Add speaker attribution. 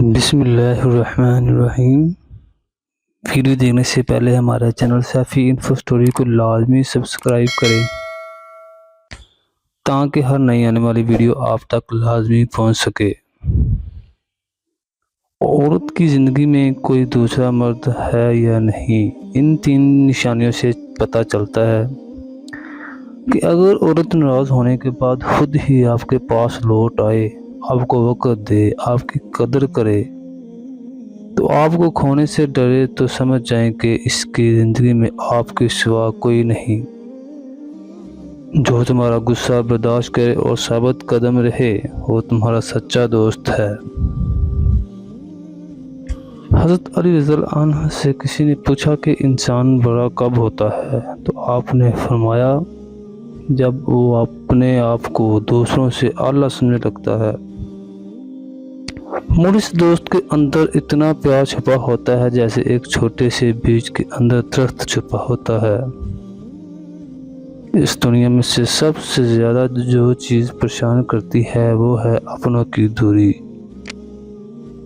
Speaker 1: بسم اللہ الرحمن الرحیم۔ ویڈیو دیکھنے سے پہلے ہمارا چینل سیفی انفو سٹوری کو لازمی سبسکرائب کریں تاکہ ہر نئی آنے والی ویڈیو آپ تک لازمی پہنچ سکے۔ عورت کی زندگی میں کوئی دوسرا مرد ہے یا نہیں، ان 3 نشانیوں سے پتہ چلتا ہے کہ اگر عورت ناراض ہونے کے بعد خود ہی آپ کے پاس لوٹ آئے، آپ کو وقت دے، آپ کی قدر کرے، تو آپ کو کھونے سے ڈرے، تو سمجھ جائیں کہ اس کی زندگی میں آپ کے سوا کوئی نہیں جو تمہارا غصہ برداشت کرے اور ثابت قدم رہے۔ وہ تمہارا سچا دوست ہے۔ حضرت علی رضی اللہ عنہ سے کسی نے پوچھا کہ انسان بڑا کب ہوتا ہے، تو آپ نے فرمایا جب وہ اپنے آپ کو دوسروں سے اعلیٰ سمجھنے لگتا ہے۔ مورس دوست کے اندر اتنا پیار چھپا ہوتا ہے جیسے ایک چھوٹے سے بیج کے اندر درخت چھپا ہوتا ہے۔ اس دنیا میں سے سب سے زیادہ جو چیز پریشان کرتی ہے وہ ہے اپنوں کی دوری۔